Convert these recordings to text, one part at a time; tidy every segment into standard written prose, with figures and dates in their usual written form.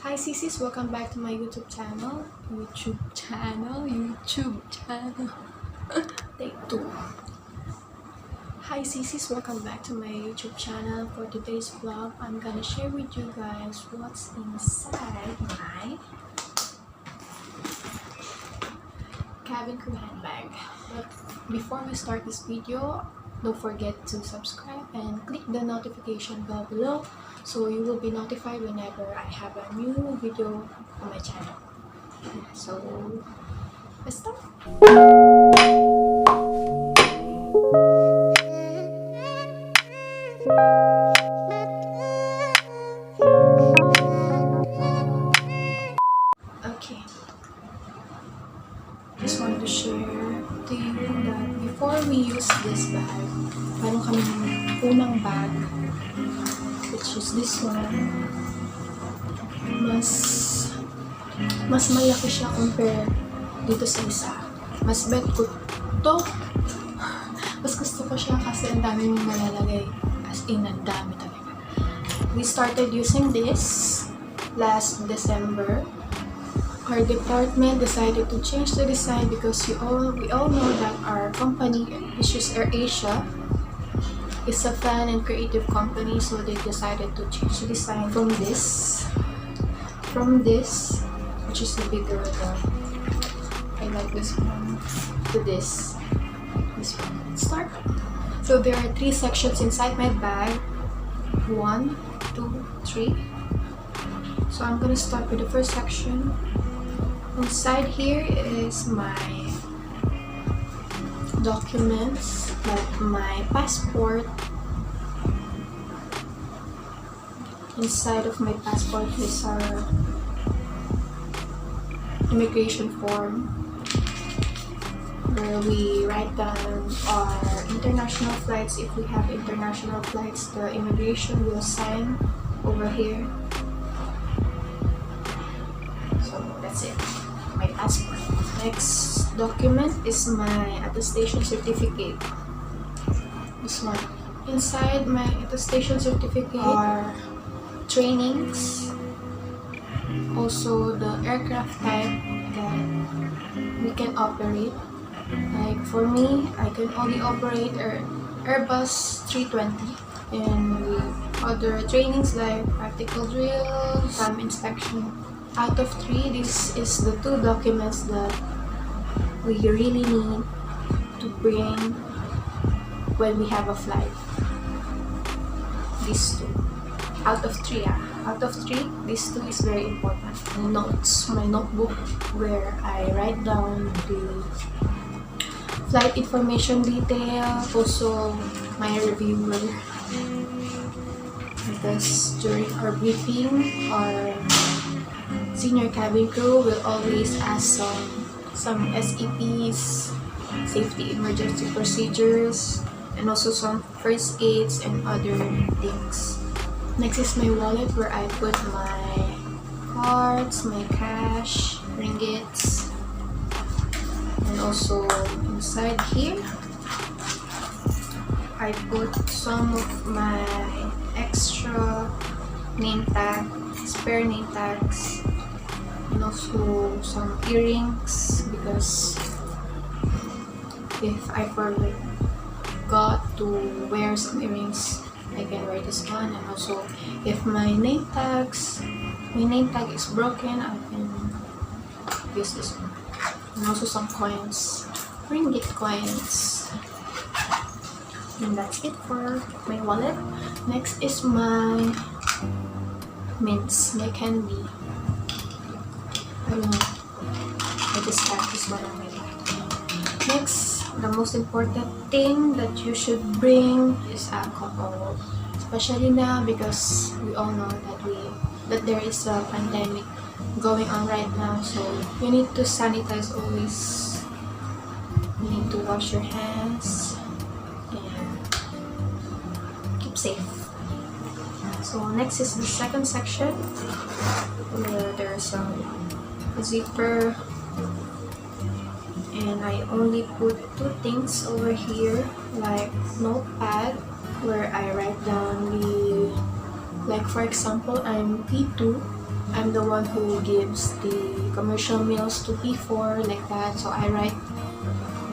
Hi CCs, welcome back to my YouTube channel. Take two. Hi CCs, welcome back to my YouTube channel. For today's vlog, I'm gonna share with you guys what's inside my cabin crew handbag. But before we start this video, don't forget to subscribe and click the notification bell below so you will be notified whenever I have a new video on my channel. So let's start. Okay, just want to share to you that before we use this bag, meron kami unang bag, which is this one. Mas malaki siya compare dito sa isa. Mas bet ko to. Mas gusto ko siya kasi ang dami mong malalagay. As in, ang dami talaga. We started using this last December. Our department decided to change the design because we all know that our company, which is AirAsia, is a fan and creative company, so they decided to change the design from this, which is the bigger one. I like this one, to this one. Let's start. So there are 3 sections inside my bag. 1, 2, 3. So I'm gonna start with the first section. Inside here is my documents, like my passport. Inside of my passport is our immigration form, where we write down our international flights. If we have international flights, the immigration will sign over here. So that's it, my passport. Next document is my attestation certificate. This one. Inside my attestation certificate are trainings, also the aircraft type that we can operate. Like for me, I can only operate Airbus 320, and other trainings like practical drills, farm inspection. Out of 3, this is the 2 documents that we really need to bring when we have a flight. These 2. Out of 3, these 2 is very important. Notes, my notebook where I write down the flight information detail, also my reviewer. Because during our briefing, our senior cabin crew will always ask some SEPs, safety emergency procedures, and also some first aids and other things. Next is my wallet where I put my cards, my cash, ringgits, and also inside here I put some of my extra name tag, spare name tags, and also some earrings, because if I forgot to wear some earrings, I can wear this one. And also if my name tag is broken, I can use this one. And also some coins, ringgit coins. And that's it for my wallet. Next is my mints, my candy. I don't know, I just have this one on my bag. Next, the most important thing that you should bring is alcohol, especially now because we all know that there is a pandemic going on right now, so you need to sanitize always. You need to wash your hands and keep safe. So next is the second section, where there's a zipper, and I only put 2 things over here, like notepad where I write down the, like for example, I'm P2, I'm the one who gives the commercial meals to P4 like that. So I write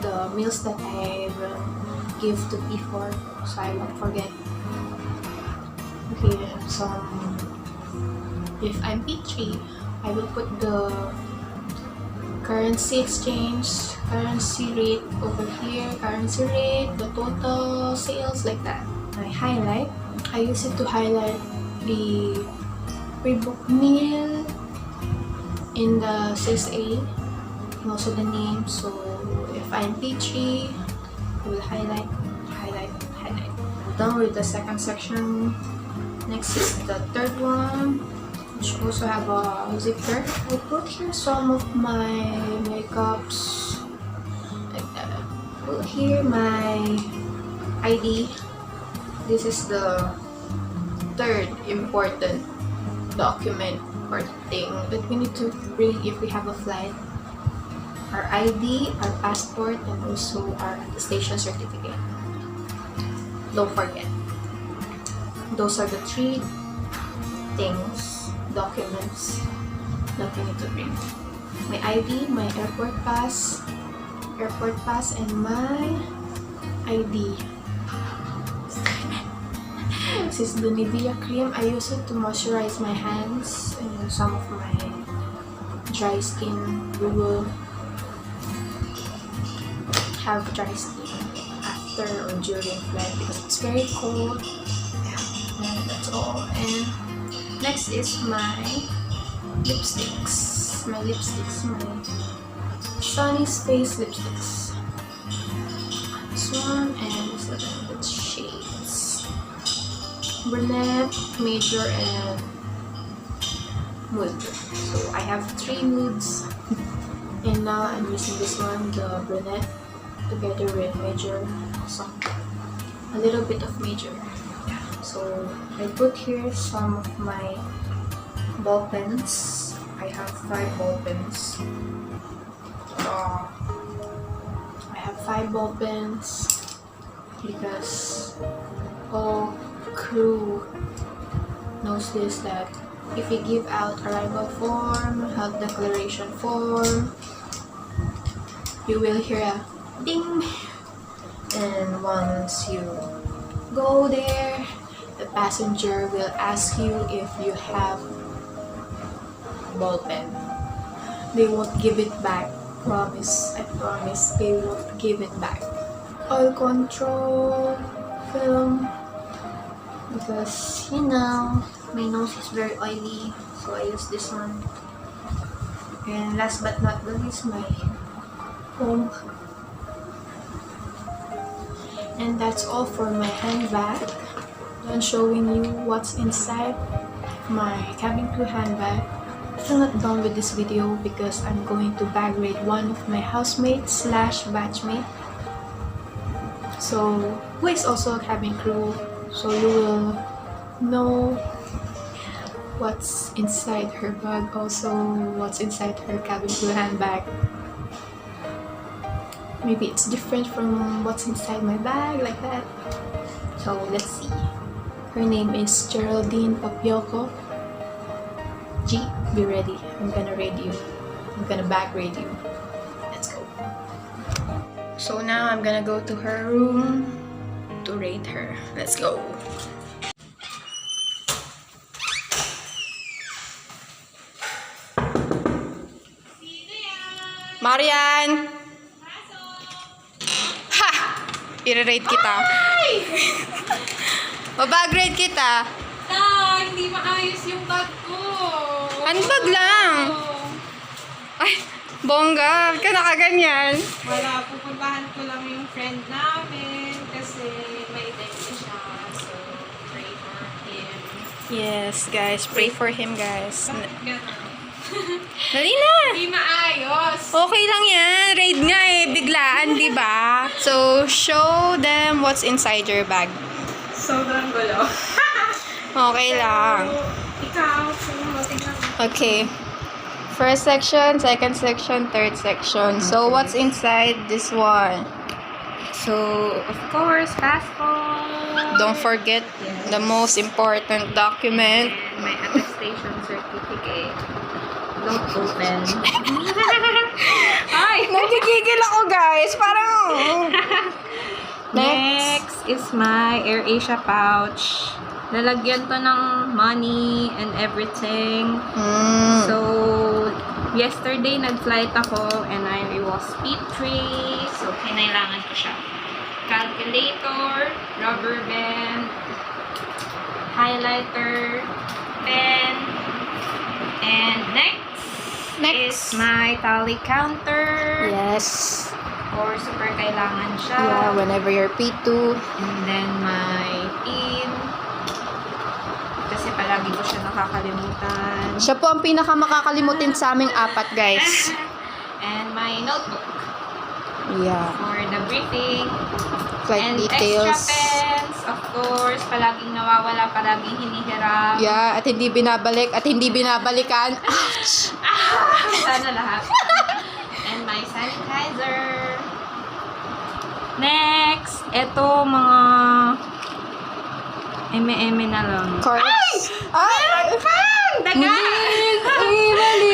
the meals that I will give to P4 so I won't forget. Okay, so if I'm P3, I will put the currency exchange, currency rate over here, currency rate, the total sales like that. I highlight. I use it to highlight the pre-book meal in the CSA and also the name. So if I'm P3, I will highlight. Done with the second section. Next is the third one, which also have a zipper. I put here some of my makeups like that. Put here my ID. This is the third important document or thing that we need to bring if we have a flight. Our ID, our passport, and also our attestation certificate. Don't forget. Those are the three things, documents that we need to bring. My ID, my airport pass, and my ID. This is the Nivea cream. I use it to moisturize my hands and some of my dry skin. We will have dry skin after or during flight because it's very cold. And that's all. And next is my lipsticks. My Sunny's Face lipsticks. This one and this other with shades. Brunette, Major, and Mood. So I have 3 moods. And now I'm using this one, the Brunette, together with Major. So a little bit of Major. So I put here some of my ball pens. I have 5 ball pens. I have 5 ball pens because all crew knows this, that if you give out arrival form, health declaration form, you will hear a ding, and once you go there, the passenger will ask you if you have ball pen. They won't give it back. Promise. I promise. They won't give it back. Oil control film. Because, you know, my nose is very oily. So I use this one. And last but not the least, my comb. And that's all for my handbag. I'm showing you what's inside my cabin crew handbag. I'm still not done with this video because I'm going to bag raid one of my housemates / batchmate. So who is also a cabin crew, so you will know what's inside her bag, also what's inside her cabin crew handbag. Maybe it's different from what's inside my bag, like that. So let's see. Her name is Geraldine Papioko. G, be ready. I'm gonna raid you. I'm gonna bag raid you. Let's go. So now I'm gonna go to her room to raid her. Let's go. Marian! Ha! I-rate kita. Mabag-rate kita. Hindi maayos yung bag ko. Handbag lang. Ay, bongga. Ba't ka nakaganyan? Wala, pupuntahan ko lang yung friend namin kasi may date siya. So, pray for him. Yes, guys. Pray for him, guys. Bakit gano'n? Dali na. Hindi maayos. Okay lang yan. Raid nga eh. Biglaan, di ba? So, show them what's inside your bag. Sobrang gulo. Okay lang. Ikaw, tingnan mo. Okay. First section, second section, third section. So, what's inside this one? So, of course, passport. Don't forget the most important document. My attestation. registration certificate. Don't open. Ay! Nagigigil ako, guys. Parang... Next is my AirAsia pouch. Lalagyan to ng money and everything. So, yesterday nag-flight ako and I was P3. So, kinailangan ko siya. Calculator, rubber band, highlighter, pen, and next is my tally counter. Yes. Or super kailangan siya. Yeah, whenever you're P2. And then my pin. Kasi palagi ko siya nakakalimutan. Siya po ang pinakamakakalimutin sa aming apat, guys. And my notebook. Yeah. For the briefing. Flight and details. extra pens, of course. Palaging nawawala, palaging hinihiram. Yeah, at hindi binabalik, at hindi binabalikan. Ouch! Sana lahat. And my sanitizer. Next, eto mga eme-eme na lang. Cards. Ay! Daga! Mali!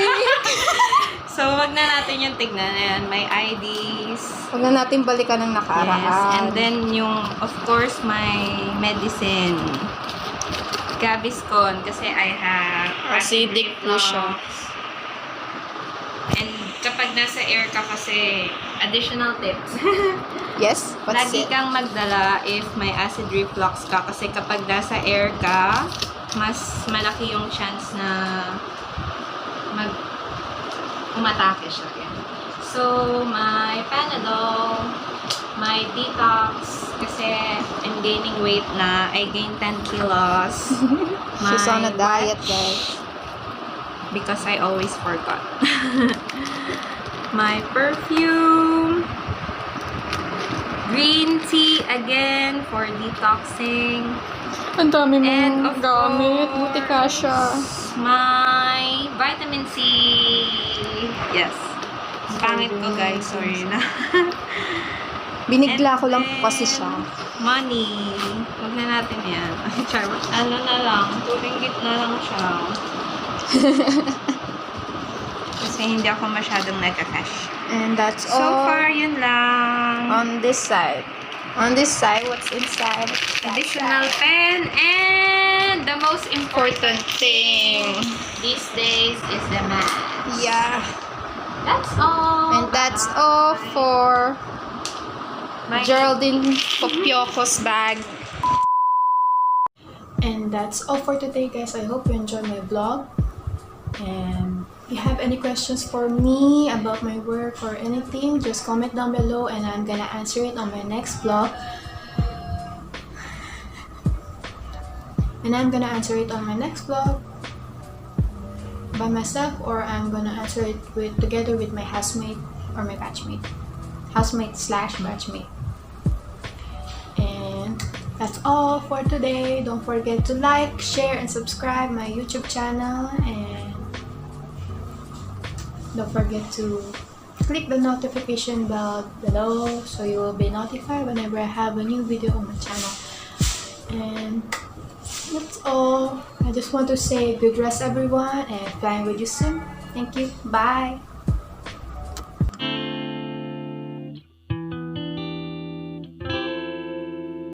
So, wag na natin yung tignan. Ayan, may IDs. Huwag na natin balikan ng nakaraan. Yes. And then, yung, of course, my medicine. Gaviscon. Kasi I have Acidic po siya. And kapag nasa air ka kasi, additional tips. Yes? What's Lagi it? kang magdala if may acid reflux ka. Kasi kapag nasa air ka, mas malaki yung chance na umatake siya. So, my Panadol, my detox, kasi I'm gaining weight na. I gained 10 kilos. She's on a My diet, watch, guys. because I always forgot. My perfume. Green tea again for detoxing. Ang dami And of mong gamit. Buti ka siya. My vitamin C. Yes. Ang pangit ko, guys. Sorry na. Binigla ko lang And po kasi siya. Money. Huwag na natin yan. Ay, char. Ano na lang. 2 ringgit na lang siya. Kasi hindi ako masyadong nagka-cash. And that's So all far, yun lang. on this side. On this side, what's inside? That Additional side. pen and the most important thing. these days is the mask. Yeah. That's all. And that's all for My- Geraldine Popioco's bag. And that's all for today, guys. I hope you enjoyed my vlog. And if you have any questions for me about my work or anything, just comment down below and I'm gonna answer it on my next vlog. And I'm gonna answer it on my next vlog by myself, or I'm gonna answer it together with my housemate or my batchmate. Housemate/batchmate. And that's all for today. Don't forget to like, share, and subscribe my YouTube channel. And don't forget to click the notification bell below so you will be notified whenever I have a new video on my channel. And that's all. I just want to say good rest, everyone, and flying with you soon. Thank you. Bye.